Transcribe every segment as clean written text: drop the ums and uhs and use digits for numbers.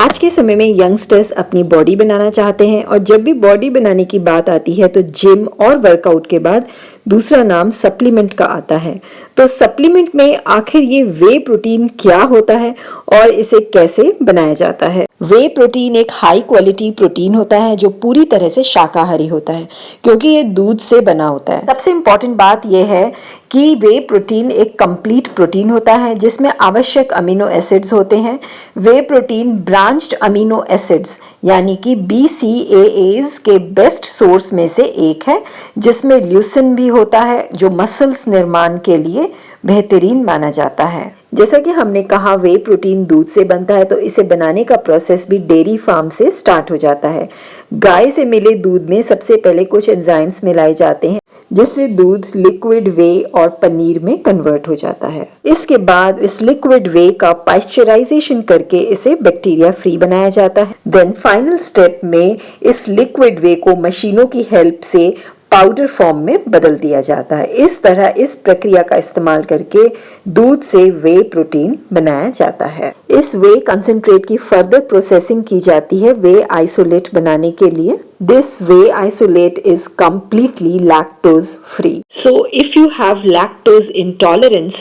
आज के समय में यंगस्टर्स अपनी बॉडी बनाना चाहते हैं और जब भी बॉडी बनाने की बात आती है तो जिम और वर्कआउट के बाद दूसरा नाम सप्लीमेंट का आता है। तो सप्लीमेंट में आखिर ये वे प्रोटीन क्या होता है और इसे कैसे बनाया जाता है? वे प्रोटीन एक हाई क्वालिटी प्रोटीन होता है जो पूरी तरह से शाकाहारी होता है क्योंकि ये दूध से बना होता है। सबसे इम्पोर्टेंट बात यह है कि वे प्रोटीन एक कंप्लीट प्रोटीन होता है जिसमें आवश्यक अमीनो एसिड्स होते हैं। वे प्रोटीन ब्रांच्ड अमीनो एसिड्स यानी कि BCAAs के बेस्ट सोर्स में से एक है जिसमें ल्यूसिन भी होता है जो मसल्स निर्माण के लिए बेहतरीन माना जाता है। जैसा कि हमने कहा वे प्रोटीन दूध से बनता है तो इसे बनाने का प्रोसेस भी डेयरी फार्म से स्टार्ट हो जाता है। गाय से मिले दूध में सबसे पहले कुछ एंजाइम्स मिलाए जाते हैं जिससे दूध लिक्विड वे और पनीर में कन्वर्ट हो जाता है। इसके बाद इस लिक्विड वे का पाश्चराइजेशन करके इसे बैक्टीरिया फ्री बनाया जाता है। देन फाइनल स्टेप में इस लिक्विड वे को मशीनों की हेल्प से पाउडर फॉर्म में बदल दिया जाता है। इस तरह इस प्रक्रिया का इस्तेमाल करके दूध से वे प्रोटीन बनाया जाता है। इस वे कंसंट्रेट की फर्दर प्रोसेसिंग की जाती है वे आइसोलेट बनाने के लिए। This whey isolate is completely lactose free. So if you have lactose intolerance,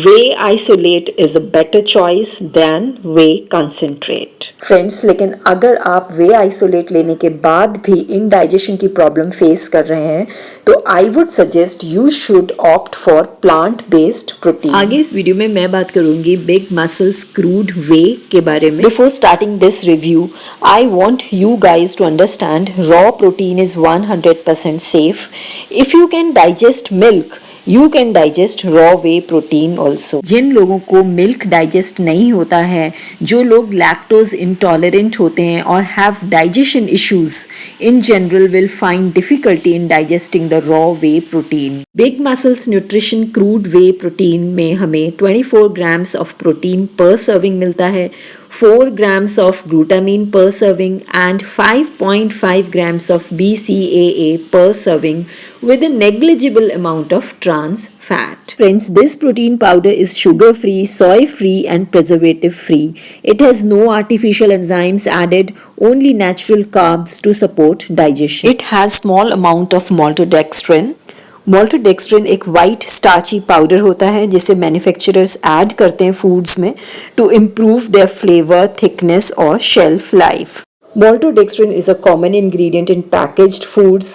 whey isolate is a better choice than whey concentrate. Friends, लेकिन अगर आप whey isolate लेने के बाद भी indigestion की प्रॉब्लम फेस कर रहे हैं तो I would suggest you should opt for plant-based protein. आगे इस वीडियो में मैं बात करूंगी Big Muscles Crude Whey के बारे में। Before starting this review, I want you guys to understand raw protein is 100% safe. If you can digest milk, you can digest raw whey protein also. जिन लोगों को milk digest नहीं होता है, जो लोग लैक्टोज इंटॉलरेंट होते हैं और have digestion issues in general will find difficulty in digesting the raw whey protein. Big Muscles Nutrition Crude Whey Protein में हमें 24 grams of protein per serving मिलता है, 4 grams of glutamine per serving and 5.5 grams of BCAA per serving with a negligible amount of trans fat. Friends, this protein powder is sugar free, soy free and preservative free. It has no artificial enzymes added, only natural carbs to support digestion. It has small amount of maltodextrin. मोल्टोडेक्स्ट्रिन एक white starchy powder होता है जिसे manufacturers add करते हैं foods में to improve their flavour, thickness और shelf life. Maltodextrin is a common ingredient in packaged foods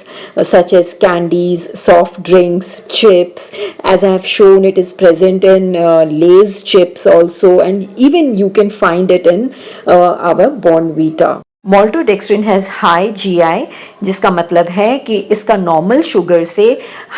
such as candies, soft drinks, chips. As I have shown, it is present in Lay's chips also, and even you can find it in our Bonvita. Maltodextrin has high GI, जिसका मतलब है कि इसका normal sugar से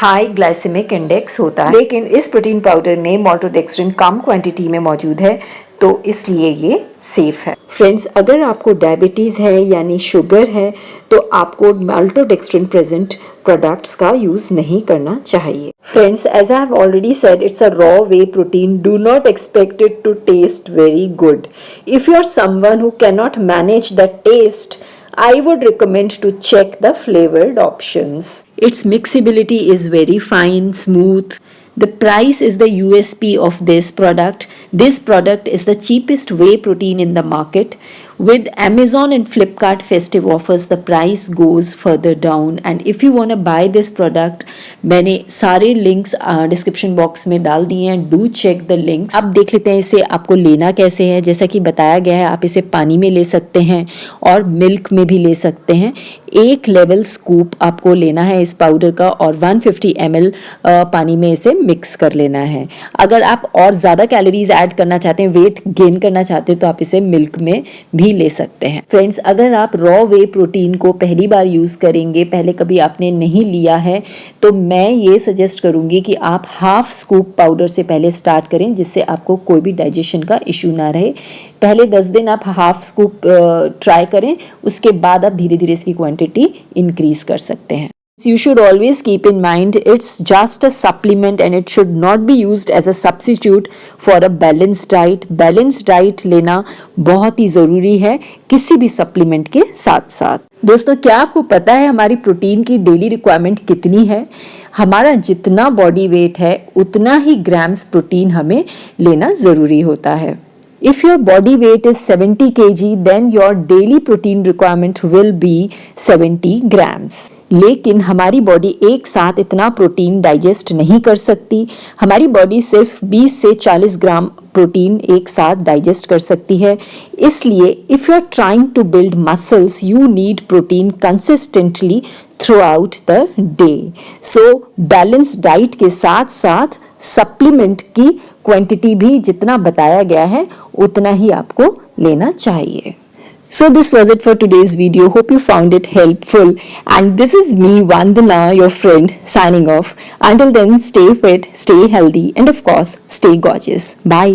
high glycaemic index होता है, लेकिन इस प्रोटीन पाउडर में माल्टोडेक्स्ट्रिन कम क्वांटिटी में मौजूद है तो इसलिए ये सेफ है. फ्रेंड्स, अगर आपको डायबिटीज़ है यानी शुगर है तो आपको माल्टोडेक्स्ट्रिन प्रेजेंट प्रोडक्ट्स का यूज़ नहीं करना चाहिए. Friends, as I have already said, it's a raw whey protein. Do not expect it to taste very good. If you are someone who can not manage the taste, I would recommend to check the flavored options. Its mixability is very fine, smooth. The price is the USP of this product. This product is the cheapest whey protein in the market. With Amazon and Flipkart festive offers, the price goes further down. And if you want to buy this product, मैंने सारे links description box में डाल दिए हैं. Do check the links. अब देख लेते हैं इसे आपको लेना कैसे है. जैसा कि बताया गया है, आप इसे पानी में ले सकते हैं और मिल्क में भी ले सकते हैं. 1 लेवल स्कूप आपको लेना है इस पाउडर का और 150 ml पानी में इसे मिक्स कर लेना है. अगर आप और ज़्यादा कैलोरीज ऐड करना चाहते हैं, वेट गेन करना चाहते हैं तो आप इसे मिल्क में भी ले सकते हैं. फ्रेंड्स, अगर आप रॉ वे प्रोटीन को पहली बार यूज़ करेंगे, पहले कभी आपने नहीं लिया है, तो मैं ये सजेस्ट करूँगी कि आप हाफ स्कूप पाउडर से पहले स्टार्ट करें जिससे आपको कोई भी डाइजेशन का इशू ना रहे. पहले 10 दिन आप हाफ स्कूप ट्राई करें, उसके बाद आप धीरे धीरे इसकी क्वांटिटी इंक्रीज कर सकते हैं. You should always keep in mind it's just a supplement and it should not be used as a substitute for a balanced diet. Balanced diet लेना बहुत ही ज़रूरी है किसी भी सप्लीमेंट के साथ साथ. दोस्तों, क्या आपको पता है हमारी प्रोटीन की डेली रिक्वायरमेंट कितनी है? हमारा जितना बॉडी वेट है उतना ही ग्राम्स प्रोटीन हमें लेना ज़रूरी होता है. If your body weight is 70 kg, then your daily protein requirement will be 70 grams. लेकिन हमारी बॉडी एक साथ इतना प्रोटीन डाइजेस्ट नहीं कर सकती. हमारी बॉडी सिर्फ 20 से 40 ग्राम प्रोटीन एक साथ डाइजेस्ट कर सकती है. इसलिए if you are trying to build muscles, you need protein consistently throughout the day. So balance diet के साथ साथ सप्लीमेंट की क्वांटिटी भी जितना बताया गया है उतना ही आपको लेना चाहिए. So this was it for today's video. Hope you found it helpful. And this is me, Vandana, your friend, signing off. Until then, stay fit, stay healthy, and of course, stay gorgeous. Bye.